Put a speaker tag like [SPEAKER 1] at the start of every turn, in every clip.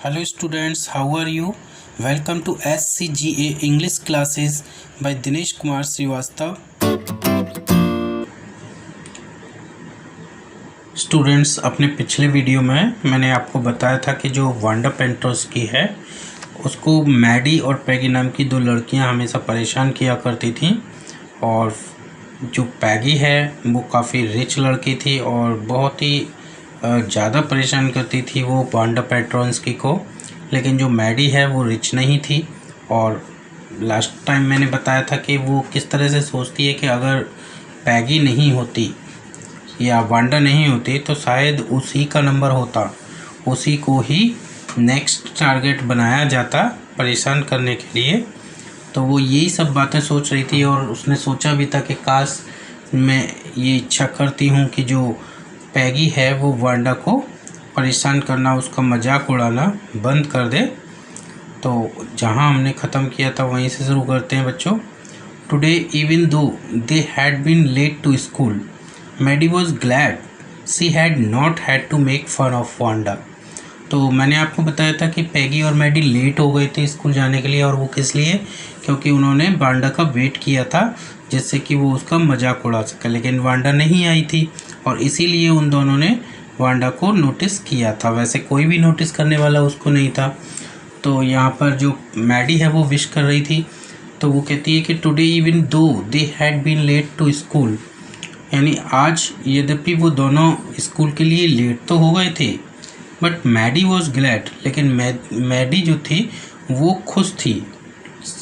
[SPEAKER 1] Hello students, how are you? Welcome to SCGA English classes by Dinesh Kumar Srivastava. Students, अपने पिछले video में मैंने आपको बताया था कि जो वांडा पेंट्रोस्की है उसको मैडी और पैगी नाम की दो लड़कियां हमेशा परेशान किया करती थीं। और जो पैगी है वो काफ़ी रिच लड़की थी और बहुत ही ज़्यादा परेशान करती थी वो वांडा पेंट्रोस्की को। लेकिन जो मैडी है वो रिच नहीं थी। और लास्ट टाइम मैंने बताया था कि वो किस तरह से सोचती है कि अगर पैगी नहीं होती या वांडा नहीं होती तो शायद उसी का नंबर होता, उसी को ही नेक्स्ट टारगेट बनाया जाता परेशान करने के लिए। तो वो यही सब बातें सोच रही थी और उसने सोचा भी था कि काश मैं ये इच्छा करती हूँ कि जो पैगी है वो वांडा को परेशान करना, उसका मजाक उड़ाना बंद कर दे। तो जहाँ हमने ख़त्म किया था वहीं से शुरू करते हैं बच्चों। Today even though they had been late to school, Maddy was glad she had not had to make fun of Wanda. तो मैंने आपको बताया था कि पैगी और मैडी लेट हो गए थे स्कूल जाने के लिए, और वो किस लिए? क्योंकि उन्होंने वांडा का वेट किया था जिससे कि वो उसका मजाक उड़ा सके। लेकिन वांडा नहीं आई थी और इसीलिए उन दोनों ने वांडा को नोटिस किया था। वैसे कोई भी नोटिस करने वाला उसको नहीं था। तो यहाँ पर जो मैडी है वो विश कर रही थी, तो वो कहती है कि today even though they had been late to school, यानी आज यद्यपि वो दोनों स्कूल के लिए लेट तो हो गए थे, बट मैडी वॉज ग्लैड, लेकिन मैडी जो थी वो खुश थी।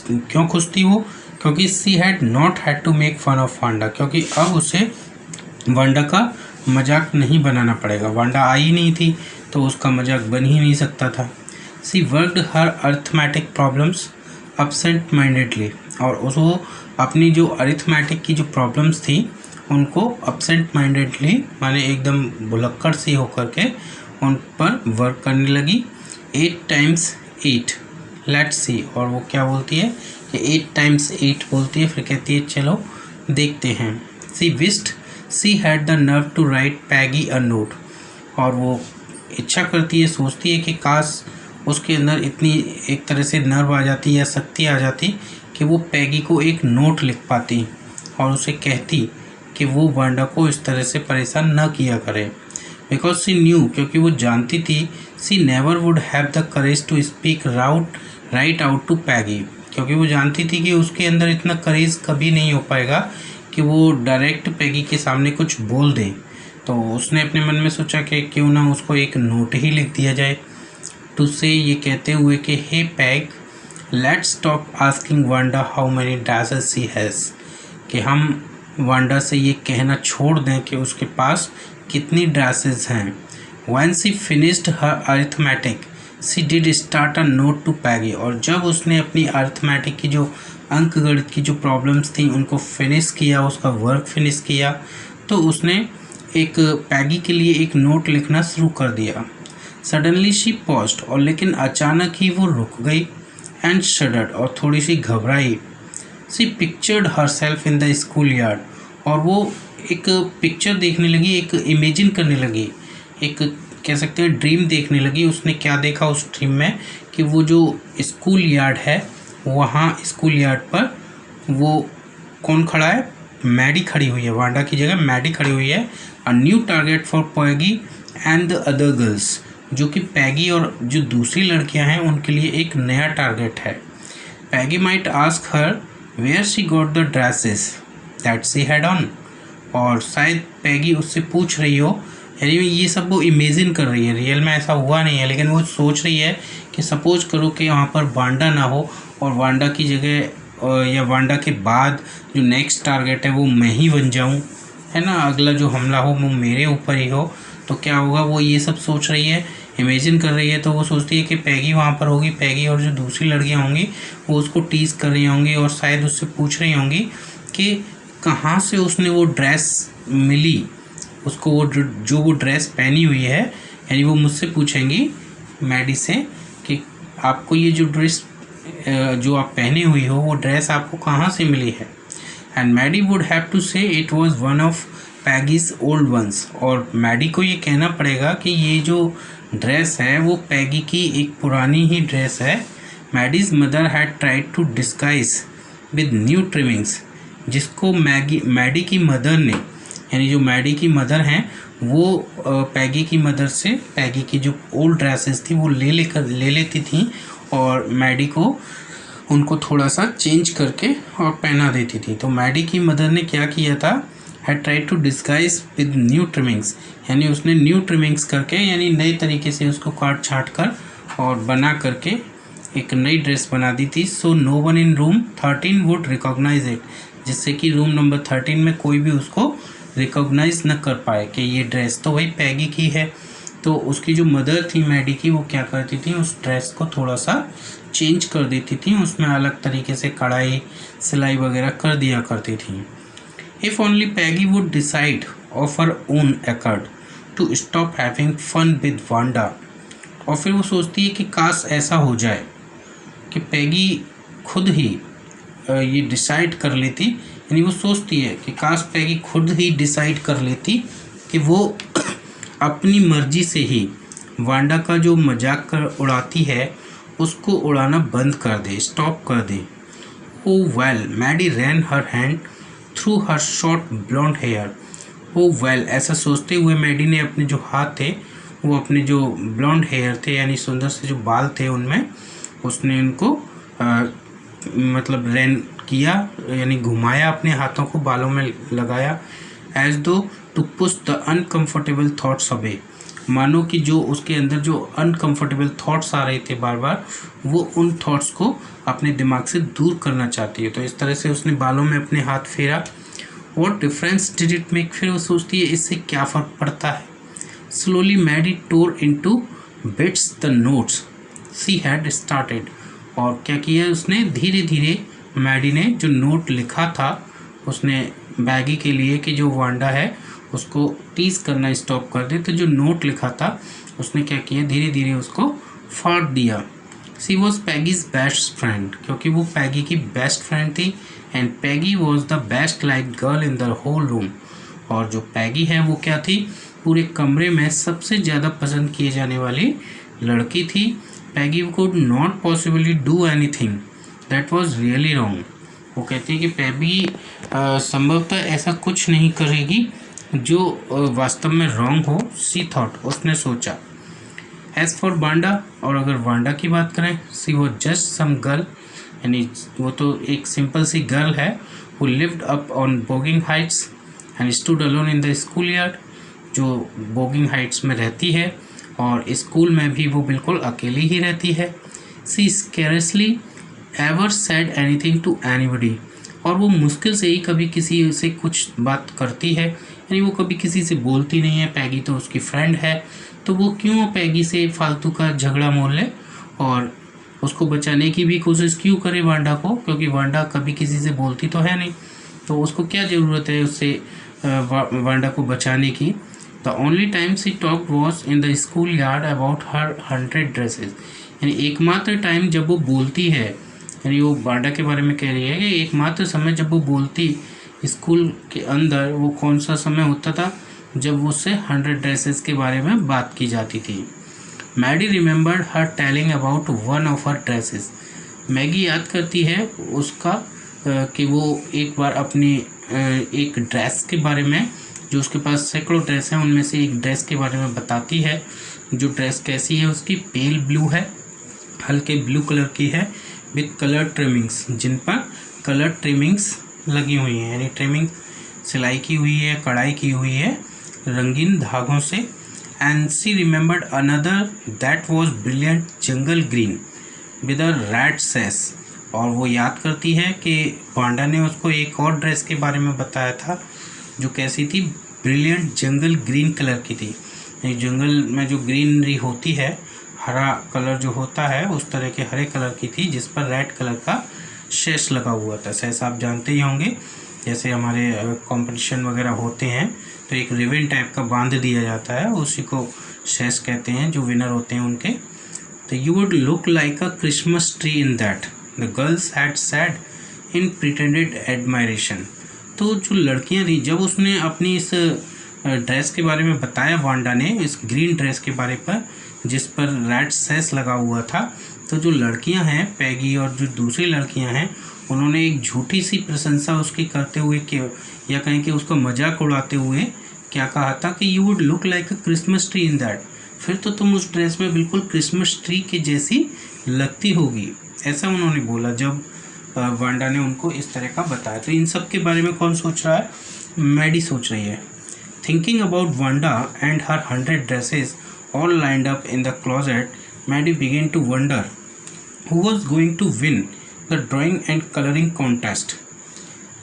[SPEAKER 1] क्यों खुश थी वो? क्योंकि she had not had to make fun of Wanda, क्योंकि अब उसे वांडा का मजाक नहीं बनाना पड़ेगा। वांडा आई नहीं थी तो उसका मजाक बन ही नहीं सकता था। सी वर्कड हर अर्थमेटिक प्रॉब्लम्स एब्सेंट माइंडेडली, और उसको अपनी जो अरिथमेटिक की जो प्रॉब्लम्स थी उनको एब्सेंट माइंडेडली माने एकदम भुलक्कड़ सी होकर के उन पर वर्क करने लगी। 8 times 8 लेट्स सी, और वो क्या बोलती है कि 8 times 8 बोलती है, फिर कहती है चलो देखते हैं। She wished she had the nerve to write Peggy a note, और वो इच्छा करती है, सोचती है कि काश उसके अंदर इतनी एक तरह से नर्व आ जाती या शक्ति आ जाती कि वो पैगी को एक नोट लिख पाती और उसे कहती कि वो वांडा को इस तरह से परेशान न किया करे। बिकॉज सी न्यू, क्योंकि वो जानती थी, she never would have the courage to speak right out to Peggy, क्योंकि वो जानती थी कि उसके अंदर इतना करेज कभी नहीं हो पाएगा कि वो डायरेक्ट पैगी के सामने कुछ बोल दे। तो उसने अपने मन में सोचा कि क्यों ना उसको एक नोट ही लिख दिया जाए टू से, ये कहते हुए कि hey Peg let's stop asking Wanda how many dresses she has, कि हम वांडा से ये कहना छोड़ दें कि उसके पास कितनी ड्रेसेस हैं। When she finished her arithmetic she did start a note to Peggy, और जब उसने अपनी अरिथमेटिक की जो अंक गणित की जो प्रॉब्लम्स थी उनको फिनिश किया, उसका वर्क फिनिश किया, तो उसने एक पैगी के लिए एक नोट लिखना शुरू कर दिया। सडनली शी पॉज्ड, और लेकिन अचानक ही वो रुक गई। एंड शडर्ड, और थोड़ी सी घबराई। She pictured herself in the schoolyard, और वो एक पिक्चर देखने लगी, एक इमेजिन करने लगी, एक कह सकते हैं ड्रीम देखने लगी। उसने क्या देखा उस ड्रीम में कि वो जो स्कूल यार्ड है, वहाँ स्कूल यार्ड पर वो कौन खड़ा है? मैडी खड़ी हुई है, वांडा की जगह मैडी खड़ी हुई है। A new target for Peggy and the other girls, जो कि पैगी और जो दूसरी लड़कियां हैं उनके लिए एक नया टारगेट है। Peggy might ask her where she got the dresses that she had on, और शायद पैगी उससे पूछ रही हो, यानी ये सब वो इमेजिन कर रही है, रियल में ऐसा हुआ नहीं है, लेकिन वो सोच रही है कि सपोज करो कि वहाँ पर वांडा ना हो और वांडा की जगह या वांडा के बाद जो नेक्स्ट टारगेट है वो मैं ही बन जाऊँ, है ना, अगला जो हमला हो वो मेरे ऊपर ही हो, तो क्या होगा? वो ये सब सोच रही है, इमेजिन कर रही है। तो वो सोचती है कि पैगी वहाँ पर होगी, पैगी और जो दूसरी लड़कियाँ होंगी वो उसको टीज कर रही होंगी और शायद उससे पूछ रही होंगी कि कहाँ से उसने वो ड्रेस मिली उसको, वो जो वो ड्रेस पहनी हुई है, यानी वो मुझसे पूछेंगी मैडी से कि आपको ये जो ड्रेस जो आप पहनी हुई हो वो ड्रेस आपको कहाँ से मिली है। And Maddie would have to say it was one of Peggy's old ones. और मैडी को ये कहना पड़ेगा कि ये जो ड्रेस है वो पैगी की एक पुरानी ही ड्रेस है। Maddie's mother had tried to disguise with new trimmings, जिसको मैडी की मदर ने, यानी जो मैडी की मदर हैं वो पैगी की मदर से पैगी की जो ओल्ड ड्रेसेस थी वो ले लेती थी और मैडी को उनको थोड़ा सा चेंज करके और पहना देती थी। तो मैडी की मदर ने क्या किया था, had tried to disguise with new trimmings, यानी उसने न्यू ट्रिमिंग्स करके यानी नए तरीके से उसको काट छाट कर और बना करके एक नई ड्रेस बना दी थी। So no one in room 13 would recognize it, जिससे कि रूम नंबर 13 में कोई भी उसको रिकॉग्नाइज न कर पाए कि ये ड्रेस तो वही पैगी की है। तो उसकी जो मदर थी मैडी की, वो क्या करती थी, उस ड्रेस को थोड़ा सा चेंज कर देती थी, उसमें अलग तरीके से कढ़ाई सिलाई वगैरह कर दिया करती थी। If only Peggy would decide of her own accord to stop having fun with Wanda, और फिर वो सोचती है कि काश ऐसा हो जाए कि पैगी खुद ही ये डिसाइड कर लेती, यानी वो सोचती है कि काश पैगी खुद ही डिसाइड कर लेती कि वो अपनी मर्जी से ही वांडा का जो मजाक कर उड़ाती है उसको उड़ाना बंद कर दे, स्टॉप कर दे। ओ वेल, मैडी रैन हर हैंड थ्रू हर शॉर्ट ब्लॉन्ड हेयर। ओ वेल, ऐसा सोचते हुए मैडी ने अपने जो हाथ थे वो अपने जो ब्लॉन्ड हेयर थे यानी सुंदर से जो बाल थे उनमें उसने उनको मतलब रैन किया, यानी घुमाया, अपने हाथों को बालों में लगाया। As though to push the uncomfortable thoughts away, मानो कि जो उसके अंदर जो अनकम्फर्टेबल थॉट्स आ रहे थे बार बार, वो उन थॉट्स को अपने दिमाग से दूर करना चाहती है। तो इस तरह से उसने बालों में अपने हाथ फेरा। What difference did it make, फिर वो सोचती है इससे क्या फ़र्क पड़ता है। Slowly Maddy tore into bits the notes she had started, और क्या किया उसने, धीरे धीरे मैडी ने जो नोट लिखा था उसने बैगी के लिए कि जो वांडा है उसको टीज करना स्टॉप कर दे, तो जो नोट लिखा था उसने क्या किया, धीरे धीरे उसको फाड़ दिया। She was Peggy's best friend, क्योंकि वो पैगी की बेस्ट फ्रेंड थी। And Peggy was the best like girl in the whole room, और जो पैगी है वो क्या थी, पूरे कमरे में सबसे ज़्यादा पसंद किए जाने वाली लड़की थी। Peggy could not possibly do anything that was really wrong, वो कहती है कि पैगी संभवतः ऐसा कुछ नहीं करेगी जो वास्तव में रॉन्ग हो। सी थॉट, उसने सोचा। एज फॉर वांडा, और अगर वांडा की बात करें, सी वो जस्ट सम गर्ल, यानी वो तो एक सिंपल सी गर्ल है, who lived up on Boggins Heights and stood alone in the schoolyard, जो बोगिंग हाइट्स में रहती है और स्कूल में भी वो बिल्कुल अकेली ही रहती है। She scarcely ever said anything to anybody, और वो मुश्किल से ही कभी किसी से कुछ बात करती है, यानी वो कभी किसी से बोलती नहीं है। पैगी तो उसकी फ्रेंड है, तो वो क्यों पैगी से फालतू का झगड़ा मोल ले और उसको बचाने की भी कोशिश क्यों करे वांडा को, क्योंकि वांडा कभी किसी से बोलती तो है नहीं, तो उसको क्या ज़रूरत है उससे वांडा को बचाने की। The only time she talk was in the school yard about her 100 dresses, यानी एकमात्र टाइम जब वो बोलती है, यानी वो वांडा के बारे में कह रही है कि एकमात्र समय जब वो बोलती स्कूल के अंदर, वो कौन सा समय होता था, जब उससे 100 ड्रेसेस के बारे में बात की जाती थी। Maddie remembered her telling about one of her dresses, Maggie याद करती है उसका कि वो एक बार अपनी एक ड्रेस के बारे में, जो उसके पास सैकड़ों ड्रेस हैं उनमें से एक ड्रेस के बारे में बताती है। जो ड्रेस कैसी है, उसकी पेल ब्लू है, हल्के ब्लू कलर की है, विथ कलर ट्रिमिंग्स, जिन पर कलर ट्रिमिंग्स लगी हुई हैं, यानी ट्रिमिंग सिलाई की हुई है, कढ़ाई की हुई है रंगीन धागों से। And she remembered another that was brilliant jungle green with a red sash, और वो याद करती है कि वांडा ने उसको एक और ड्रेस के बारे में बताया था जो कैसी थी, ब्रिलियंट जंगल ग्रीन कलर की थी। जंगल में जो ग्रीनरी होती है, हरा कलर जो होता है, उस तरह के हरे कलर की थी, जिस पर रेड कलर का शेष लगा हुआ था। शेष आप जानते ही होंगे, जैसे हमारे कंपटीशन वगैरह होते हैं तो एक रिबन टाइप का बांध दिया जाता है, उसी को शेष कहते हैं, जो विनर होते हैं उनके। तो you would look like a Christmas tree in that, the girls had said in pretended admiration, तो जो लड़कियां थी, जब उसने अपनी इस ड्रेस के बारे में बताया वांडा ने, इस ग्रीन ड्रेस के बारे पर जिस पर रेड सेस लगा हुआ था, तो जो लड़कियां हैं पैगी और जो दूसरी लड़कियां हैं, उन्होंने एक झूठी सी प्रशंसा उसकी करते हुए या कहें कि उसका मजाक उड़ाते हुए क्या कहा था कि you would look like a Christmas tree in that, फिर तो तुम उस ड्रेस में बिल्कुल क्रिसमस ट्री के जैसी लगती होगी, ऐसा उन्होंने बोला जब वांडा ने उनको इस तरह का बताया। तो इन सब के बारे में कौन सोच रहा है? मैडी सोच रही है। Thinking about Wanda and her 100 dresses all lined up in the closet, Maddie began to wonder who was going to win the drawing and colouring contest.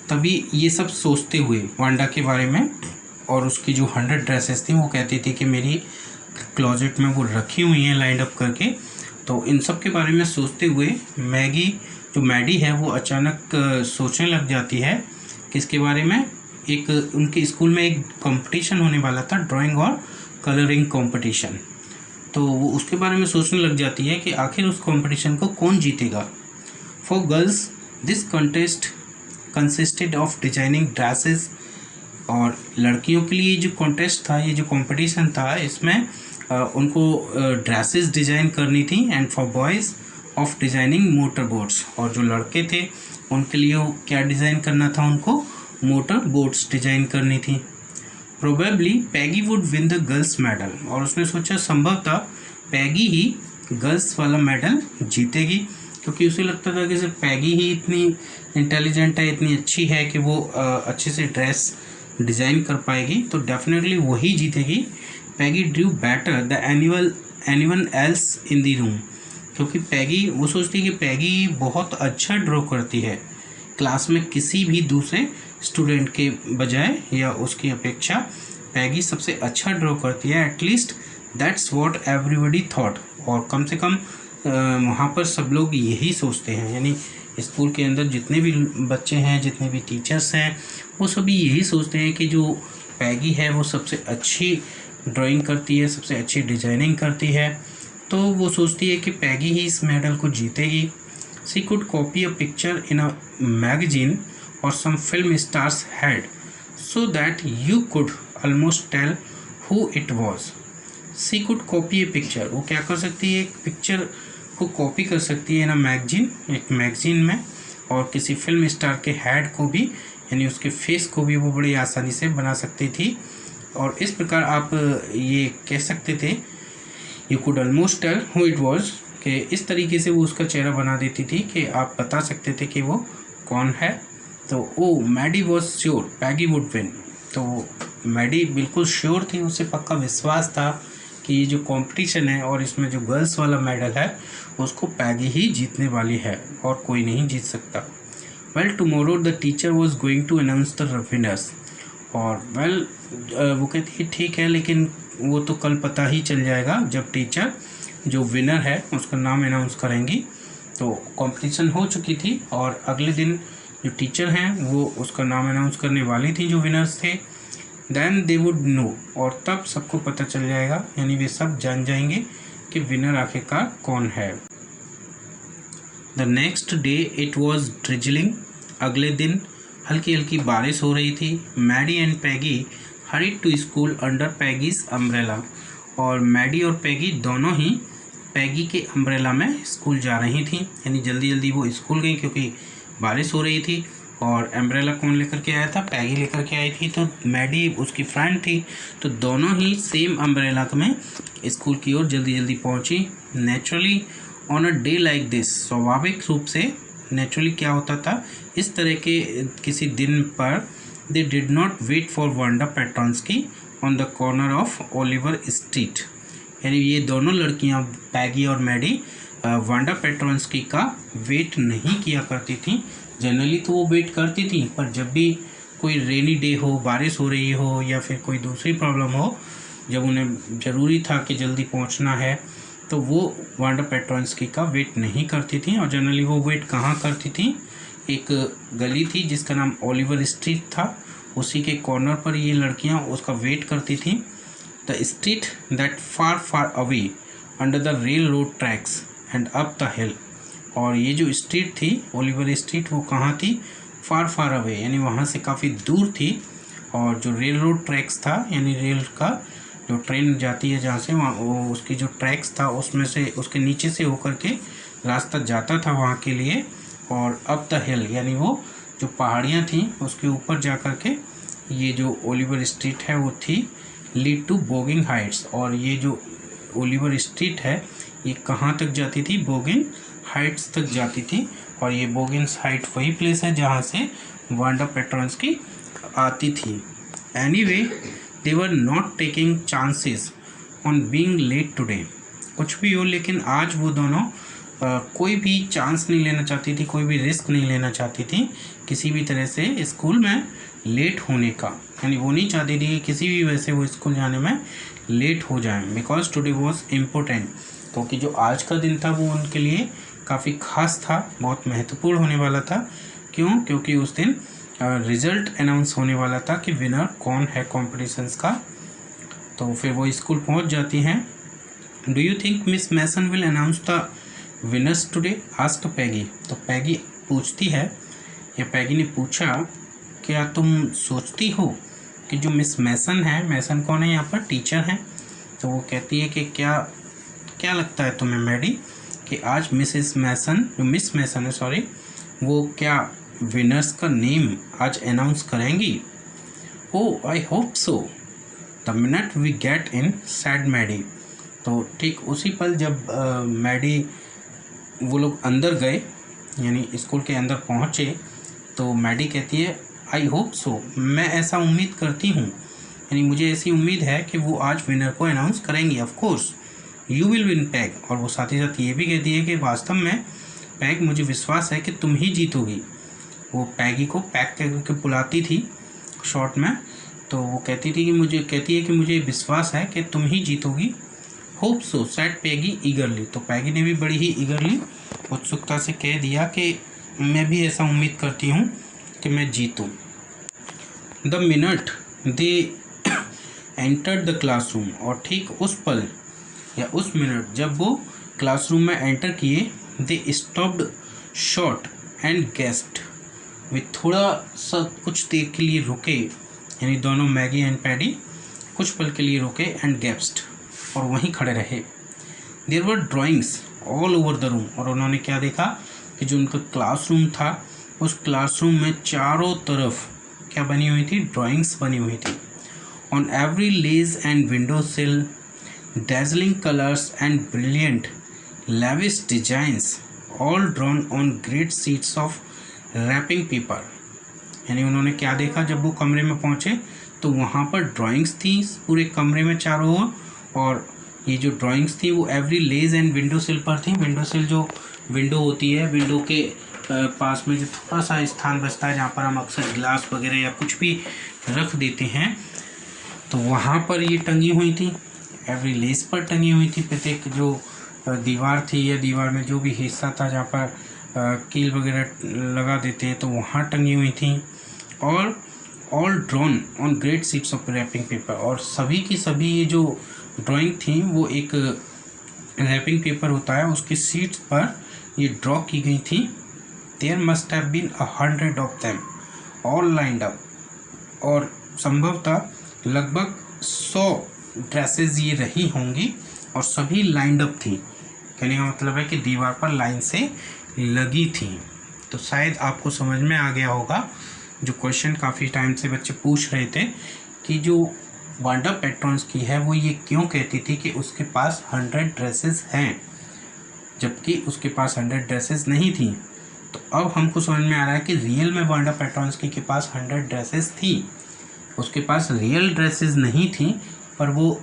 [SPEAKER 1] तभी ये सब सोचते हुए वांडा के बारे में, और उसकी जो 100 ड्रेसेस थी वो कहती थी कि मेरी क्लोजेट में वो रखी हुई हैं लाइंड अप करके। तो इन सब के बारे में सोचते हुए मैडी है वो अचानक सोचने लग जाती है किसके बारे में? एक उनके स्कूल में एक कंपटीशन होने वाला था, ड्राइंग और कलरिंग कंपटीशन। तो वो उसके बारे में सोचने लग जाती है कि आखिर उस कंपटीशन को कौन जीतेगा। For girls this contest consisted of designing dresses, और लड़कियों के लिए जो कॉन्टेस्ट था, ये जो कंपटीशन था, इसमें उनको ड्रेसेस डिज़ाइन करनी थी, and for boys of designing motor boats, और जो लड़के थे उनके लिए क्या डिज़ाइन करना था? उनको मोटर बोट्स डिज़ाइन करनी थी। Probably Peggy would win the girls medal, और उसने सोचा संभवतः पैगी ही गर्ल्स वाला मेडल जीतेगी, क्योंकि उसे लगता था कि सिर्फ पैगी ही इतनी इंटेलिजेंट है, इतनी अच्छी है कि वो अच्छे से ड्रेस डिज़ाइन कर पाएगी, तो डेफिनेटली वही जीतेगी। Peggy drew better the anyone else in the room, क्योंकि पैगी वो सोचती है कि पैगी बहुत अच्छा ड्रॉ करती है, क्लास में किसी भी दूसरे स्टूडेंट के बजाय या उसकी अपेक्षा पैगी सबसे अच्छा ड्रॉ करती है। At least that's what everybody thought, और कम से कम वहाँ पर सब लोग यही सोचते हैं, यानी स्कूल के अंदर जितने भी बच्चे हैं, जितने भी टीचर्स हैं, वो सभी यही सोचते हैं कि जो पैगी है वो सबसे अच्छी ड्राइंग करती है, सबसे अच्छी डिज़ाइनिंग करती है। तो वो सोचती है कि पैगी ही इस मेडल को जीतेगी। She could copy a picture in a magazine और some film stars head so that you could almost tell who it was. She could copy a picture, वो क्या कर सकती है? एक पिक्चर को कॉपी कर सकती है ना मैगजीन, एक मैगजीन में, और किसी फिल्म स्टार के हेड को भी, यानी उसके फेस को भी वो बड़ी आसानी से बना सकती थी। और इस प्रकार आप ये कह सकते थे, you could almost tell who it was, कि इस तरीके से वो उसका चेहरा बना देती थी कि आप बता सकते थे कि वो कौन है। तो oh Maddie was sure Peggy would win, तो मैडी बिल्कुल श्योर थी, उसे पक्का विश्वास था कि ये जो कंपटीशन है और इसमें जो गर्ल्स वाला मेडल है उसको पैगी ही जीतने वाली है और कोई नहीं जीत सकता। Well tomorrow the teacher was going to announce the winners, और वेल वो कहती है ठीक है, लेकिन वो तो कल पता ही चल जाएगा जब टीचर जो विनर है उसका नाम अनाउंस करेंगी। तो कंपटीशन हो चुकी थी और अगले दिन जो टीचर हैं वो उसका नाम अनाउंस करने वाली थी जो विनर्स थे। देन दे वुड नो, और तब सबको पता चल जाएगा, यानी वे सब जान जाएंगे कि विनर आखिरकार कौन है। The next day it was drizzling, अगले दिन हल्की हल्की बारिश हो रही थी। Maddie and Peggy hurried to school under Peggy's umbrella, और मैडी और पैगी दोनों ही पैगी के अम्ब्रेला में स्कूल जा रही थी, यानी जल्दी जल्दी वो स्कूल गई क्योंकि बारिश हो रही थी। और अम्ब्रेला कौन लेकर के आया था? पैगी लेकर के आई थी। तो मैडी उसकी फ्रेंड थी, तो दोनों ही सेम अम्ब्रेला में स्कूल की ओर जल्दी जल्दी पहुंची। Naturally on a day like this, स्वाभाविक रूप से नेचुरली क्या होता था, इस तरह के किसी दिन पर they did not wait for Wanda Petronski on the corner of Oliver Street, यानी ये दोनों लड़कियां पैगी और मैडी वांडा पेट्रोंस्की का वेट नहीं किया करती थी। जनरली तो वो वेट करती थी, पर जब भी कोई रेनी डे हो, बारिश हो रही हो या फिर कोई दूसरी प्रॉब्लम हो, जब उन्हें ज़रूरी था कि जल्दी पहुंचना है, तो वो वांडा पेट्रोंस्की का वेट नहीं करती थी। और जनरली वो वेट कहाँ करती थी? एक गली थी जिसका नाम ओलिवर स्ट्रीट था, उसी के कॉर्नर पर ये लड़कियां उसका वेट करती थी। The street that far far away under the rail road tracks and up the हिल, और ये जो स्ट्रीट थी ओलिवर स्ट्रीट वो कहाँ थी? फार अवे, यानी वहाँ से काफ़ी दूर थी। और जो रेल रोड ट्रैक्स था, यानी रेल का जो ट्रेन जाती है जहाँ से, वहाँ वो उसकी जो ट्रैक्स था उसमें से, उसके नीचे से होकर के रास्ता जाता था वहाँ के लिए। और अप द हिल, यानी वो जो पहाड़ियाँ थी उसके ऊपर जा कर के ये जो ओलिवर स्ट्रीट है वो थी, लीड टू बोगिंग हाइट्स। और ये जो ओलिवर स्ट्रीट है ये कहाँ तक जाती थी? बोगिंग हाइट्स तक जाती थी। और ये बोगिंग्स हाइट वही प्लेस है जहाँ से वांडा पेट्रोन्स्की आती थी। Anyway, they were not taking chances on being late today. कुछ भी हो, लेकिन आज वो दोनों कोई भी चांस नहीं लेना चाहती थी, कोई भी रिस्क नहीं लेना चाहती थी किसी भी तरह से स्कूल में लेट होने का। यानी वो नहीं चाहती थी कि किसी भी वजह से वो स्कूल जाने में लेट हो जाएं, बिकॉज टुडे वॉज इम्पोर्टेंट। क्योंकि जो आज का दिन था वो उनके लिए काफ़ी खास था, बहुत महत्वपूर्ण होने वाला था। क्यों? क्योंकि उस दिन रिज़ल्ट अनाउंस होने वाला था कि विनर कौन है कॉम्पिटिशन्स का। तो फिर वो स्कूल पहुंच जाती हैं। Do you think Miss Mason will announce the winners today? Asked Peggy. तो पैगी पूछती है, या पैगी ने पूछा, क्या तुम सोचती हो कि जो मिस मैसन है, मैसन कौन है यहाँ पर? टीचर हैं। तो वो कहती है कि क्या लगता है तुम्हें मैडी कि आज मिस मैसन है सॉरी, वो क्या विनर्स का नेम आज अनाउंस करेंगी? Oh I hope so the minute we get in, said Maddie. तो ठीक उसी पल जब मैडी वो लोग अंदर गए, यानी स्कूल के अंदर पहुँचे, तो मैडी कहती है आई होप सो, मैं ऐसा उम्मीद करती हूँ, यानी मुझे ऐसी उम्मीद है कि वो आज विनर को अनाउंस करेंगी। Of course you will win peg. और वो साथ ही साथ ये भी कहती है कि वास्तव में पैग, मुझे विश्वास है कि तुम ही जीतोगी। वो पैगी को पैग करके बुलाती थी शॉर्ट में। तो वो कहती है कि मुझे विश्वास है कि तुम ही जीतोगी। होप सो सैड पैगी ईगरली। तो पैगी ने भी बड़ी ही ईगरली, उत्सुकता से कह दिया कि मैं भी ऐसा उम्मीद करती हूँ कि मैं जीतूँ। The minute they entered the classroom. और ठीक उस पल या उस मिनट जब वो क्लासरूम में एंटर किए, they stopped short and guessed. वे थोड़ा सा कुछ देर के लिए रुके, यानी दोनों मैगी एंड पैडी कुछ पल के लिए रुके, एंड गेस्ड, और वहीं खड़े रहे। There were drawings all over the room. और उन्होंने क्या देखा कि जो उनका क्लासरूम था, उस क्लासरूम में चारों तरफ क्या बनी हुई थी? ड्राइंग्स बनी हुई थी। On every ledge and window sill, dazzling colors and brilliant lavish designs, all drawn on great sheets of wrapping paper। यानी उन्होंने क्या देखा जब वो कमरे में पहुंचे, तो वहाँ पर ड्राइंग्स थी पूरे कमरे में चारों ओर। और ये जो ड्राइंग्स थी वो एवरी लेज एंड विंडो सिल पर थी। विंडो सिल जो विंडो होती है, विंडो के पास में जो थोड़ा सा स्थान बचता है जहाँ पर हम अक्सर गिलास वगैरह या कुछ भी रख देते हैं, तो वहाँ पर ये टंगी हुई थी। एवरी लेस पर टंगी हुई थी। प्रत्येक जो दीवार थी या दीवार में जो भी हिस्सा था जहाँ पर कील वगैरह लगा देते हैं, तो वहाँ टंगी हुई थी। और all drawn on great sheets of wrapping paper. और सभी की सभी ये जो ड्राइंग थी वो एक रैपिंग पेपर होता है उसकी शीट्स पर ये ड्रॉ की गई थी। There must have been 100 of them all lined up. और संभवतः लगभग 100 ड्रेसेस ये रही होंगी और सभी लाइंड अप थी। कहने का मतलब है कि दीवार पर लाइन से लगी थी। तो शायद आपको समझ में आ गया होगा जो क्वेश्चन काफ़ी टाइम से बच्चे पूछ रहे थे कि जो वांडा पेट्रोन्स्की है वो ये क्यों कहती थी कि उसके पास 100 ड्रेसेस हैं, जबकि उसके पास 100 ड्रेसेस नहीं थी। तो अब हमको समझ में आ रहा है कि रियल में वांडा पेट्रोन्स्की के पास 100 ड्रेसेस थी। उसके पास रियल ड्रेसेस नहीं थी, पर वो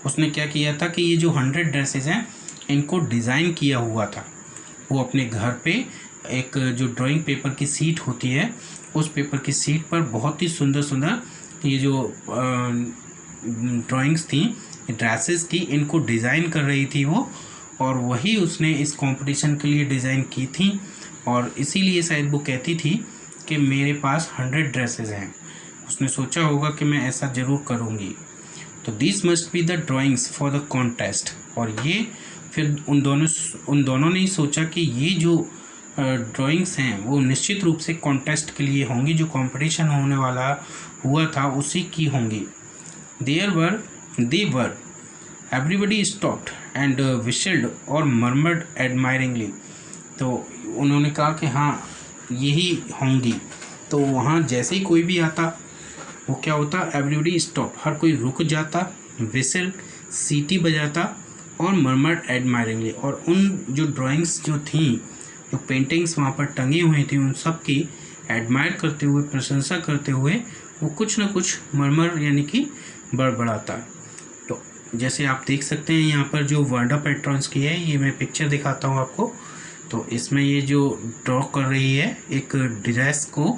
[SPEAKER 1] उसने क्या किया था कि ये जो 100 ड्रेसेस हैं इनको डिज़ाइन किया हुआ था। वो अपने घर पे एक जो ड्राइंग पेपर की सीट होती है, उस पेपर की सीट पर बहुत ही सुंदर सुंदर ये जो ड्राइंग्स थी, ड्रेसेस की, इनको डिज़ाइन कर रही थी वो। और वही उसने इस कंपटीशन के लिए डिज़ाइन की थी। और इसीलिए शायद वो कहती थी कि मेरे पास 100 ड्रेसेस हैं। उसने सोचा होगा कि मैं ऐसा ज़रूर करूँगी। तो this must be the drawings for the contest. और ये फिर उन दोनों ने ही सोचा कि ये जो ड्राइंग्स हैं वो निश्चित रूप से कॉन्टेस्ट के लिए होंगी, जो कंपटीशन होने वाला हुआ था उसी की होंगी। दे वर एवरीबडी स्टॉप्ड एंड विशल्ड और मर्मर्ड एडमायरिंगली। तो उन्होंने कहा कि हाँ यही होंगी। तो वहाँ जैसे ही कोई भी आता वो क्या होता, एवरीबडी स्टॉप, हर कोई रुक जाता, विसल सीटी बजाता और मर्मर्ड एडमायरिंगली, और उन जो ड्राइंग्स जो थी, जो पेंटिंग्स वहाँ पर टंगी हुई थी, उन सब की एडमायर करते हुए, प्रशंसा करते हुए वो कुछ ना कुछ मर्मर यानी कि बड़बड़ाता। तो जैसे आप देख सकते हैं यहाँ पर जो वांडा पेट्रॉन्स की है, ये मैं पिक्चर दिखाता हूँ आपको। तो इसमें ये जो ड्रॉ कर रही है एक ड्रेस को,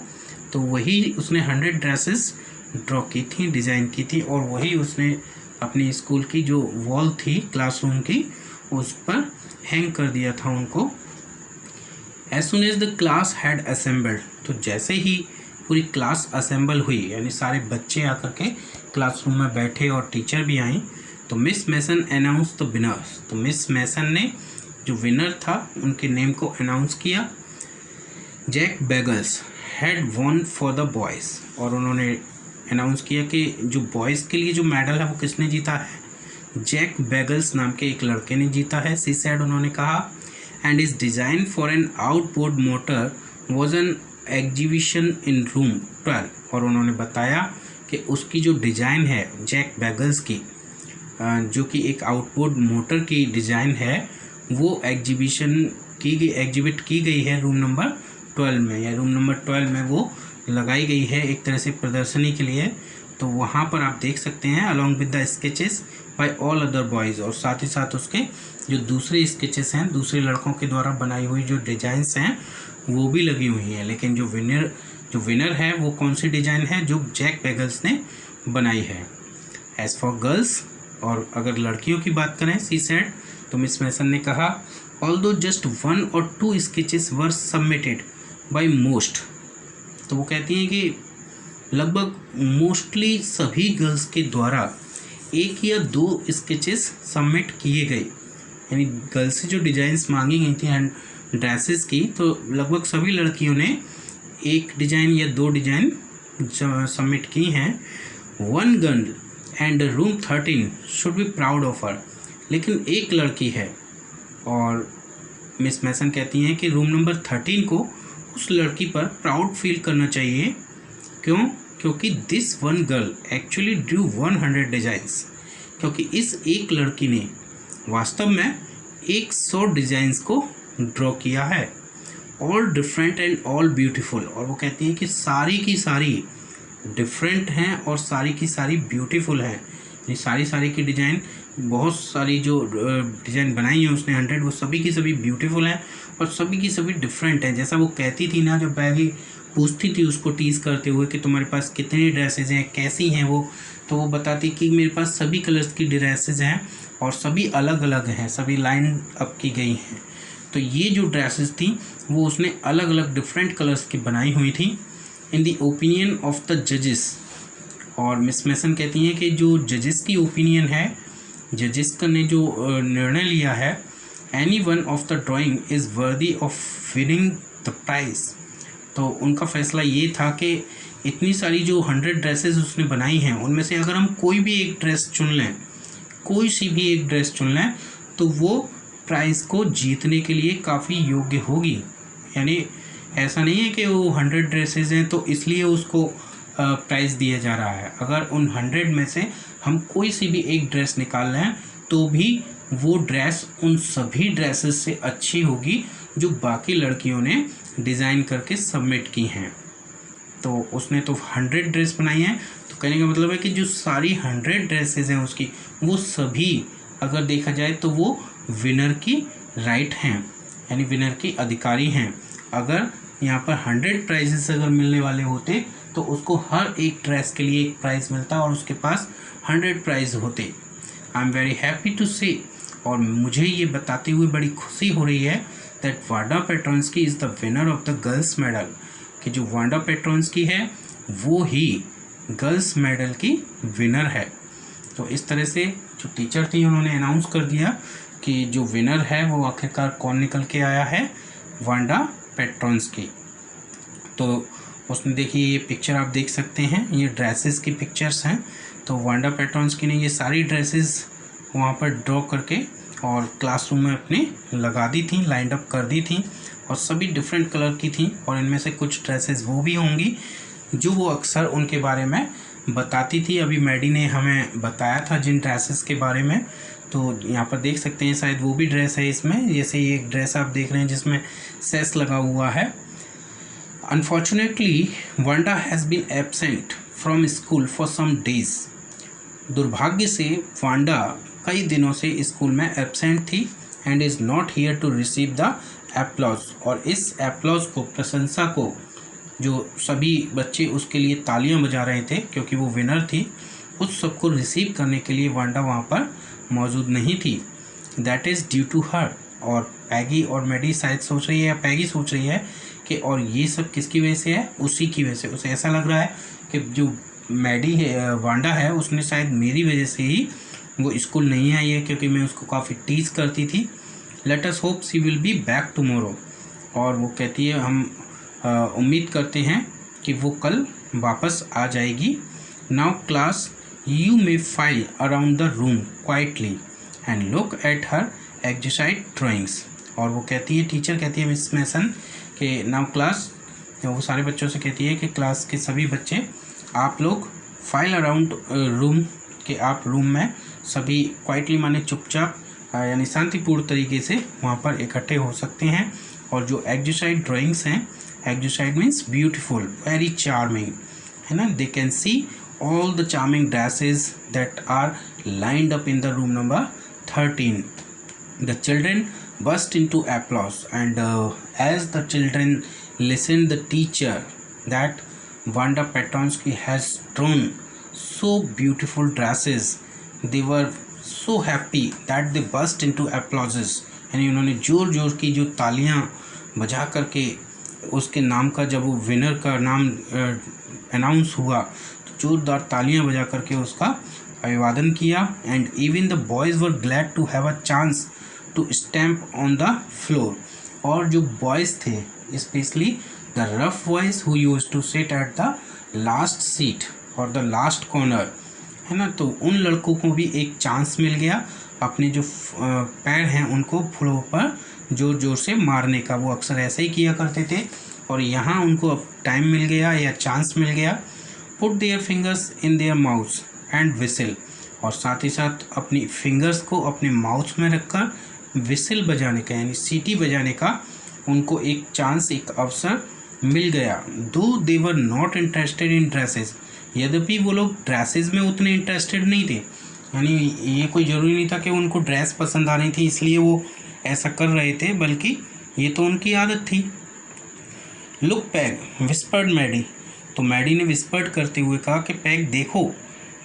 [SPEAKER 1] तो वही उसने 100 ड्रेसेस ड्रॉ की थी, डिज़ाइन की थी, और वही उसने अपनी स्कूल की जो वॉल थी क्लासरूम की उस पर हैंग कर दिया था उनको। As soon as the class had assembled, तो जैसे ही पूरी क्लास असेंबल हुई, यानी सारे बच्चे आकर के क्लासरूम में बैठे और टीचर भी आई, तो Miss Mason announce the winners. तो मिस मैसन ने जो विनर था उनके नेम को अनाउंस किया। Jack Beggles had won for the boys, और उन्होंने अनाउंस किया कि जो बॉयज़ के लिए जो मेडल है वो किसने जीता है, जैक बैगल्स नाम के एक लड़के ने जीता है, सी सैड, उन्होंने कहा। And is design for an outboard motor was an exhibition in room 12, और उन्होंने बताया कि उसकी जो डिज़ाइन है जैक बैगल्स की, जो कि एक आउटबोर्ड मोटर की डिज़ाइन है, वो एग्जिबिट की गई है रूम नंबर 12 में, या रूम नंबर 12 में वो लगाई गई है एक तरह से प्रदर्शनी के लिए। तो वहाँ पर आप देख सकते हैं along with the sketches by all other boys, और साथ ही साथ उसके जो दूसरे स्केचेस हैं, दूसरे लड़कों के द्वारा बनाई हुई जो डिज़ाइंस हैं वो भी लगी हुई हैं। लेकिन जो विनर है वो कौन सी डिज़ाइन है, जो जैक बैगल्स ने बनाई है। एज़ फॉर गर्ल्स, और अगर लड़कियों की बात करें, सी सेड, तो मिस मैसन ने कहा, although just 1 or 2 sketches were submitted by most, तो वो कहती हैं कि लगभग मोस्टली सभी गर्ल्स के द्वारा 1 या 2 स्केचेस सबमिट किए गए, यानी गर्ल्स से जो डिज़ाइंस मांगी गई थी एंड ड्रेसेस की, तो लगभग सभी लड़कियों ने 1 डिज़ाइन या 2 डिज़ाइन सबमिट की हैं। 1 girl and room 13 should be proud of her, लेकिन एक लड़की है, और मिस मैसन कहती हैं कि रूम नंबर 13 को उस लड़की पर प्राउड फील करना चाहिए। क्यों? क्योंकि this 1 girl actually Drew 100 designs, क्योंकि इस एक लड़की ने वास्तव में 100 डिज़ाइंस को ड्रॉ किया है, all different and all beautiful, और वो कहती हैं कि सारी की सारी डिफरेंट हैं और सारी की सारी ब्यूटीफुल हैं। ये सारी की डिज़ाइन, बहुत सारी जो डिज़ाइन बनाई है उसने 100, वो सभी की सभी ब्यूटीफुल हैं और सभी की सभी डिफरेंट हैं। जैसा वो कहती थी ना, जब बैगी पूछती थी उसको टीज़ करते हुए कि तुम्हारे पास कितनी ड्रेसेस हैं, कैसी हैं वो, तो वो बताती कि मेरे पास सभी कलर्स की ड्रेसेस हैं और सभी अलग अलग हैं, सभी लाइन अप की गई हैं। तो ये जो ड्रेसेस थी वो उसने अलग अलग डिफरेंट कलर्स की बनाई हुई थी in the opinion of the जजेस। और मिस मैसन कहती हैं कि जो जजेस की ओपिनियन है, जजेस ने जो निर्णय लिया है, any one of the drawing is worthy of winning the prize, तो उनका फैसला ये था कि इतनी सारी जो 100 ड्रेसेस उसने बनाई हैं उनमें से अगर हम कोई भी एक ड्रेस चुन लें, कोई सी भी एक ड्रेस चुन लें, तो वो प्राइज़ को जीतने के लिए काफ़ी योग्य होगी। यानी ऐसा नहीं है कि वो 100 ड्रेसेस हैं तो इसलिए उसको प्राइज़ दिया जा रहा है। अगर उन 100 में से हम कोई सी भी एक ड्रेस निकाल लें तो भी वो ड्रेस उन सभी ड्रेसेस से अच्छी होगी जो बाकी लड़कियों ने डिज़ाइन करके सबमिट की हैं। तो उसने तो 100 ड्रेस बनाई हैं, तो कहने का मतलब है कि जो सारी 100 ड्रेसेस हैं उसकी, वो सभी अगर देखा जाए तो वो विनर की राइट हैं, यानी विनर की अधिकारी हैं। अगर यहाँ पर 100 प्राइजेस अगर मिलने वाले होते तो उसको हर एक ड्रेस के लिए एक प्राइज़ मिलता और उसके पास 100 प्राइज़ होते। I am very happy to say, और मुझे ये बताते हुए बड़ी खुशी हो रही है that Wanda Petronsky is the winner of the girls medal, कि जो वांडा पेट्रोन्स्की है वो ही गर्ल्स मेडल की विनर है। तो इस तरह से जो टीचर थी उन्होंने अनाउंस कर दिया कि जो विनर है वो आखिरकार कौन निकल के आया है, वांडा पेट्रॉन्स की। तो उसने देखिए ये पिक्चर आप देख सकते हैं, ये ड्रेसेस की पिक्चर्स हैं। तो वांडा पेट्रॉन्स्की ने ये सारी ड्रेसेस वहाँ पर ड्रॉ करके और क्लासरूम में अपने लगा दी थी, लाइंड अप कर दी थी, और सभी डिफरेंट कलर की थी। और इनमें से कुछ ड्रेसेस वो भी होंगी जो वो अक्सर उनके बारे में बताती थी। अभी मैडी ने हमें बताया था जिन ड्रेसेस के बारे में। तो यहाँ पर देख सकते हैं शायद वो भी ड्रेस है इसमें, जैसे ये एक ड्रेस आप देख रहे हैं जिसमें सेस लगा हुआ है। Unfortunately Wanda has been absent from school for some days. दुर्भाग्य से वांडा कई दिनों से स्कूल में एब्सेंट थी and is not here to receive the applause. और इस एप्लॉज को, प्रशंसा को, जो सभी बच्चे उसके लिए तालियां बजा रहे थे क्योंकि वो विनर थी, उस सब को रिसीव करने के लिए वांडा वहाँ पर मौजूद नहीं थी। That is due to her. और पैगी और मैडी शायद सोच रही है, या पैगी सोच रही है कि और ये सब किसकी वजह से है, उसी की वजह से। उसे ऐसा लग रहा है कि जो मैडी है, वांडा है, उसने शायद मेरी वजह से ही वो स्कूल नहीं आई है, क्योंकि मैं उसको काफ़ी टीज करती थी। Let us hope she will be back tomorrow. और वो कहती है हम उम्मीद करते हैं कि वो कल वापस आ जाएगी। Now class, you may file around the room quietly and look at her exercise drawings. और वो कहती है, टीचर कहती है मिस मैसन कि नाउ क्लास, वो सारे बच्चों से कहती है कि क्लास के सभी बच्चे आप लोग फाइल अराउंड रूम, के आप रूम में सभी क्वाइटली माने चुपचाप यानी शांतिपूर्ण तरीके से वहाँ पर इकट्ठे हो सकते हैं। और जो एक्सरसाइज ड्राइंग्स हैं, exercise means beautiful, very charming, है ना। They can see all the charming dresses that are lined up in the room number 13. The children burst into applause, and as the children listened, the teacher that Wanda Petronsky has drawn so beautiful dresses, they were so happy that they burst into applauses. यानी उन्होंने जोर जोर की जो तालियां बजा करके उसके नाम का, जब वो विनर का नाम अनाउंस हुआ, तो जोरदार तालियां बजा करके उसका अभिवादन किया। And even the boys were glad to have a chance to stamp on the floor. और जो बॉयज़ थे, specially the rough boys who used to sit at the last seat और द लास्ट कॉर्नर, है ना, तो उन लड़कों को भी एक चांस मिल गया अपने जो पैर हैं उनको फ्लोर पर जोर जोर से मारने का। वो अक्सर ऐसे ही किया करते थे, और यहाँ उनको अब टाइम मिल गया या चांस मिल गया। Put their fingers in their mouths and whistle. और साथ ही साथ अपनी फिंगर्स को अपने माउथ में रखकर विसिल बजाने का, यानी सीटी बजाने का उनको एक चांस, एक अवसर मिल गया। Though they were not interested in dresses. यद्यपि वो लोग ड्रेसेस में उतने इंटरेस्टेड नहीं थे, यानी ये कोई ज़रूरी नहीं था कि उनको ड्रेस पसंद आ रही थी इसलिए वो ऐसा कर रहे थे, बल्कि ये तो उनकी आदत थी। Look Peg, whispered Maddie. तो मैडी ने विस्पर्ड करते हुए कहा कि पैग देखो,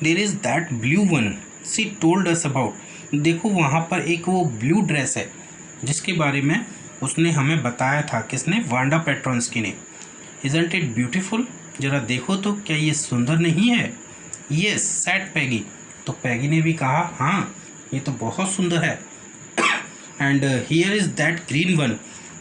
[SPEAKER 1] there is that blue one she told us about. देखो वहाँ पर एक वो ब्लू ड्रेस है जिसके बारे में उसने हमें बताया था। किसने? वांडा पेट्रॉन्स्की ने। Isn't it beautiful? ज़रा देखो तो, क्या ये सुंदर नहीं है? येस सैड पैगी। तो पैगी ने भी कहा हाँ ये तो बहुत सुंदर है। And here is that green one.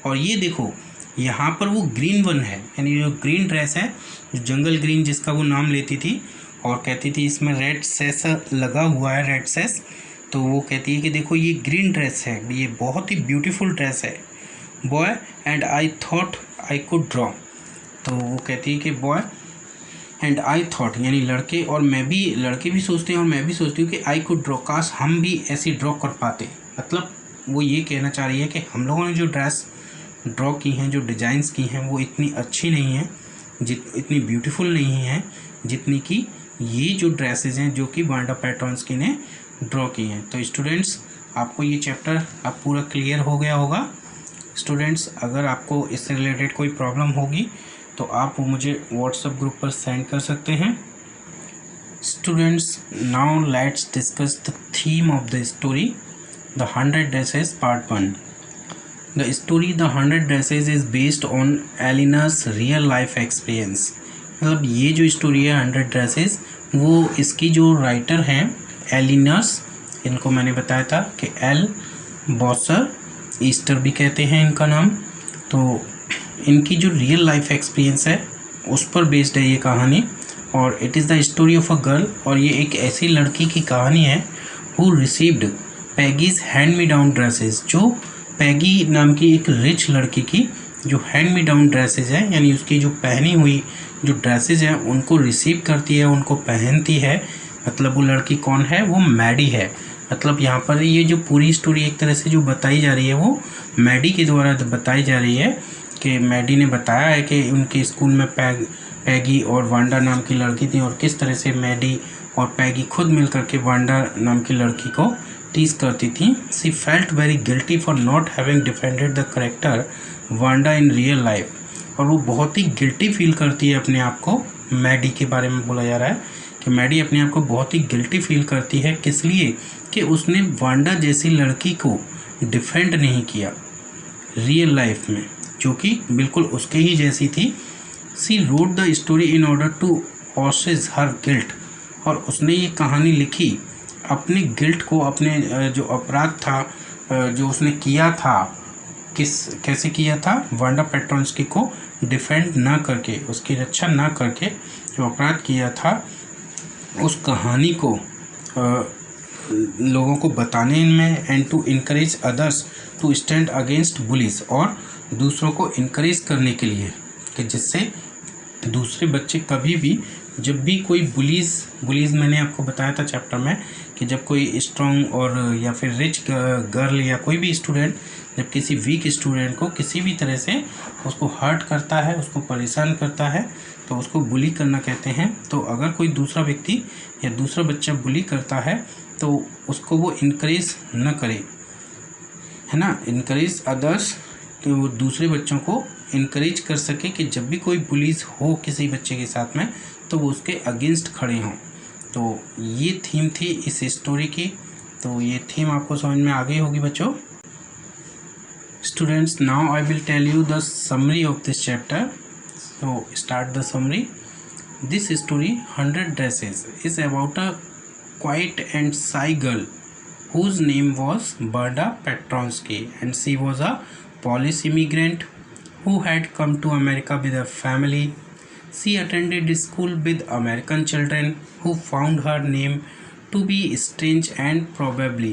[SPEAKER 1] और ये देखो यहाँ पर वो ग्रीन वन है, यानी जो ग्रीन ड्रेस है, जो जंगल ग्रीन जिसका वो नाम लेती थी, और कहती थी इसमें रेड सेस लगा हुआ है, रेड सेस। तो वो कहती है कि देखो ये ग्रीन ड्रेस है, ये बहुत ही ब्यूटीफुल ड्रेस है। Boy and I thought I could draw. तो वो कहती है कि बॉय एंड आई थॉट, यानी लड़के और मैं भी, लड़के भी सोचते हैं और मैं भी सोचती हूँ कि आई कुड ड्रॉ, काश हम भी ऐसी ड्रॉ कर पाते। मतलब वो ये कहना चाह रही है कि हम लोगों ने जो ड्रेस ड्रॉ की हैं, जो डिज़ाइंस की हैं, वो इतनी अच्छी नहीं हैं, इतनी ब्यूटीफुल नहीं हैं जितनी कि ये जो ड्रेसेस हैं जो कि वांडा पेट्रॉन्स्की ने ड्रॉ की हैं। तो स्टूडेंट्स, आपको ये चैप्टर अब पूरा क्लियर हो गया होगा। स्टूडेंट्स, अगर आपको इससे रिलेटेड कोई प्रॉब्लम होगी तो आप वो मुझे व्हाट्सएप ग्रुप पर सेंड कर सकते हैं। Students, now let's discuss the theme of the story, the 100 Dresses Part 1. The story The 100 Dresses is based on Eleanor's real life experience. मतलब ये जो स्टोरी है 100 Dresses, वो इसकी जो राइटर हैं एलिनर्स, इनको मैंने बताया था कि एल बॉसर ईस्टर भी कहते हैं इनका नाम। तो इनकी जो रियल लाइफ एक्सपीरियंस है उस पर बेस्ड है ये कहानी। और it is the story of a girl, और ये एक ऐसी लड़की की कहानी है who received Peggy's hand me down dresses. जो पैगी नाम की एक रिच लड़की की जो हैंड मी डाउन ड्रेसेस है, यानी उसकी जो पहनी हुई जो ड्रेसेस हैं उनको रिसीव करती है, उनको पहनती है। मतलब वो लड़की कौन है? वो मैडी है। मतलब यहाँ पर ये जो पूरी स्टोरी एक तरह से जो बताई जा रही है वो मैडी के द्वारा बताई जा रही है कि मैडी ने बताया है कि उनके स्कूल में पैगी और वांडा नाम की लड़की थी, और किस तरह से मैडी और पैगी खुद मिलकर के वांडा नाम की लड़की को टीज करती थी। सी felt very guilty for not having defended the character Wanda in real life. और वो बहुत ही गिल्टी फील करती है अपने आप को। मैडी के बारे में बोला जा रहा है कि मैडी अपने आप को बहुत ही गिल्टी फील करती है। किस लिए? कि उसने वांडा जैसी लड़की को डिफेंड नहीं किया रियल लाइफ में, जो कि बिल्कुल उसके ही जैसी थी। She wrote the story in order to assuage her guilt. और उसने ये कहानी लिखी अपने गिल्ट को, अपने जो अपराध था जो उसने किया था, कैसे किया था? वांडा पेट्रोंस्की को डिफेंड ना करके, उसकी रक्षा ना करके जो अपराध किया था उस कहानी को लोगों को बताने में, and to encourage others to stand against bullies. और दूसरों को इनकरेज करने के लिए कि जिससे दूसरे बच्चे कभी भी, जब भी कोई बुलीज मैंने आपको बताया था चैप्टर में कि जब कोई स्ट्रॉन्ग और या फिर रिच गर्ल या कोई भी स्टूडेंट जब किसी वीक स्टूडेंट को किसी भी तरह से उसको हर्ट करता है, उसको परेशान करता है, तो उसको बुली करना कहते हैं। तो अगर कोई दूसरा व्यक्ति या दूसरा बच्चा बुली करता है तो उसको वो इनकरेज न करे, है ना, इनकरेज अदर्स, कि वो दूसरे बच्चों को इनकरेज कर सके कि जब भी कोई बुलीज हो किसी बच्चे के साथ में तो वो उसके अगेंस्ट खड़े हों। तो ये थीम थी इस स्टोरी की। तो ये थीम आपको समझ में आ गई होगी बच्चों। Students, now I will tell you the summary of this chapter. So start the summary. This story 100 Dresses is about a quiet and shy girl whose name was Berta Petronsky, and she was a Polish immigrant who had come to America with her family. She attended school with American children who found her name to be strange and probably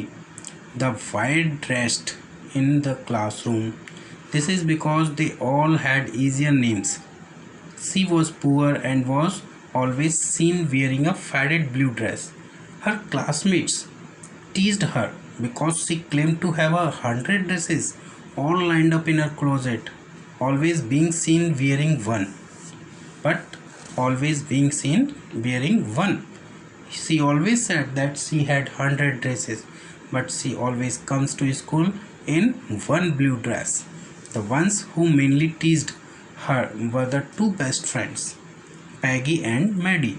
[SPEAKER 1] the white dressed in the classroom. This is because they all had easier names. She was poor and was always seen wearing a faded blue dress. Her classmates teased her because she claimed to have 100 dresses all lined up in her closet, always being seen wearing one. But always being seen wearing one. She always said that she had 100 dresses, but she always comes to school in one blue dress. The ones who mainly teased her were the two best friends, Peggy and Maddie.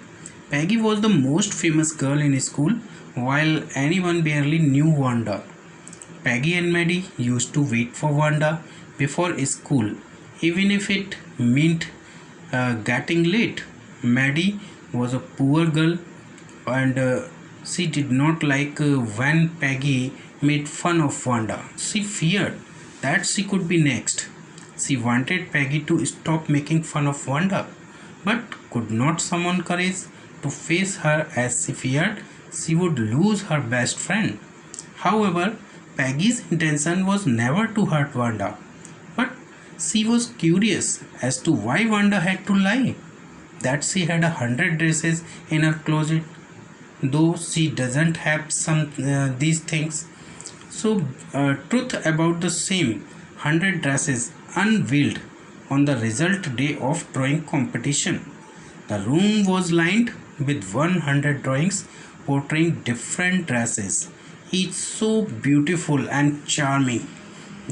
[SPEAKER 1] Peggy was the most famous girl in school, while anyone barely knew Wanda. Peggy and Maddie used to wait for Wanda before school, even if it meant getting late. Maddie was a poor girl, and she did not like when Peggy made fun of Wanda. She feared that she could be next. She wanted Peggy to stop making fun of Wanda, but could not summon courage to face her as she feared she would lose her best friend. However, Peggy's intention was never to hurt Wanda, but she was curious as to why Wanda had to lie, that she had 100 dresses in her closet, though she doesn't have some these things. So, truth about the same 100 dresses unveiled on the result day of drawing competition. The room was lined with 100 drawings portraying different dresses, each so beautiful and charming.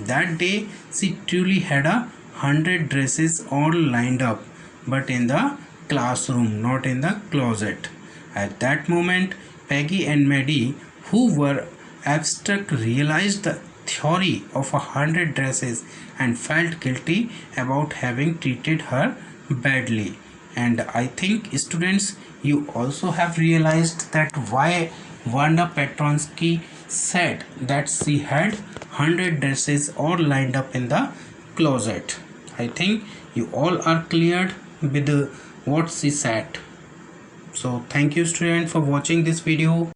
[SPEAKER 1] That day she truly had 100 dresses all lined up, but in the classroom, not in the closet. At that moment, Peggy and Maddie, who were abstract, realized the theory of 100 dresses and felt guilty about having treated her badly. And I think, students, you also have realized that why Wanda Petronsky said that she had 100 dresses all lined up in the closet. I think you all are cleared with what she said. So thank you student for watching this video.